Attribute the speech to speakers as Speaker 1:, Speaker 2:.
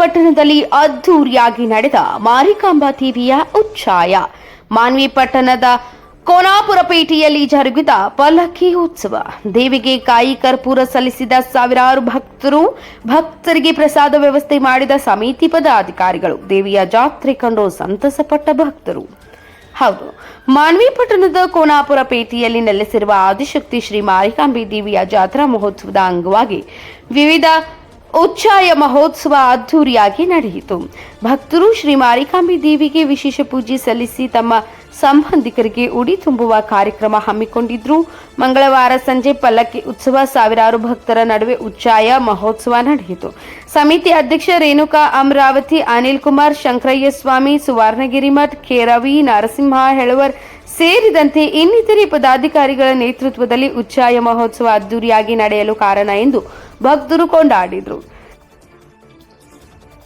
Speaker 1: ಪಟ್ಟಣದಲ್ಲಿ ಅದ್ದೂರಿಯಾಗಿ ನಡೆದ ಮಾರಿಕಾಂಬಾ ದೇವಿಯ ಉಚ್ಛಾಯ. ಮಾನ್ವಿ ಪಟ್ಟಣದ ಕೋನಾಪುರ ಪೇಟೆಯಲ್ಲಿ ಜರುಗಿದ ಪಲ್ಲಕ್ಕಿ ಉತ್ಸವ. ದೇವಿಗೆ ಕಾಯಿ ಕರ್ಪೂರ ಸಲ್ಲಿಸಿದ ಸಾವಿರಾರು ಭಕ್ತರಿಗೆ ಪ್ರಸಾದ ವ್ಯವಸ್ಥೆ ಮಾಡಿದ ಸಮಿತಿ ಪದಾಧಿಕಾರಿಗಳು. ದೇವಿಯ ಜಾತ್ರೆ ಕಂಡು ಸಂತಸಪಟ್ಟ ಭಕ್ತರು. ಹೌದು, ಮಾನ್ವಿ ಪಟ್ಟಣದ ಕೋನಾಪುರ ಪೇಟೆಯಲ್ಲಿ ನೆಲೆಸಿರುವ ಆದಿಶಕ್ತಿ ಶ್ರೀ ಮಾರಿಕಾಂಬೆ ದೇವಿಯ ಜಾತ್ರಾ ಮಹೋತ್ಸವದ ಅಂಗವಾಗಿ ವಿವಿಧ ಉಚ್ಛಾಯ ಮಹೋತ್ಸವ ಅದ್ದೂರಿಯಾಗಿ ನಡೆಯಿತು. ಭಕ್ತರು ಶ್ರೀ ಮಾರಿಕಾಂಬೆ ದೇವಿಗೆ ವಿಶೇಷ ಪೂಜೆ ಸಲ್ಲಿಸಿ ತಮ್ಮ ಸಂಬಂಧಿಕರಿಗೆ ಉಡಿ ತುಂಬುವ ಕಾರ್ಯಕ್ರಮ ಹಮ್ಮಿಕೊಂಡಿದ್ರು. ಮಂಗಳವಾರ ಸಂಜೆ ಪಲ್ಲಕ್ಕಿ ಉತ್ಸವ, ಸಾವಿರಾರು ಭಕ್ತರ ನಡುವೆ ಉಚ್ಛಾಯ ಮಹೋತ್ಸವ ನಡೆಯಿತು. ಸಮಿತಿ ಅಧ್ಯಕ್ಷ ರೇಣುಕಾ ಅಮರಾವತಿ, ಅನಿಲ್ ಕುಮಾರ್, ಶಂಕರಯ್ಯ ಸ್ವಾಮಿ, ಸುವರ್ಣಗಿರಿ ಮಠ್, ಕೆ ರವಿ, ನರಸಿಂಹ ಹೆಳವರ್ ಸೇರಿದಂತೆ ಇನ್ನಿತರೆ ಪದಾಧಿಕಾರಿಗಳ ನೇತೃತ್ವದಲ್ಲಿ ಉಚ್ಛಾಯ ಮಹೋತ್ಸವ ಅದ್ದೂರಿಯಾಗಿ ನಡೆಯಲು ಕಾರಣ ಎಂದು ಭಕ್ತರು ಕೊಂಡಾಡಿದರು.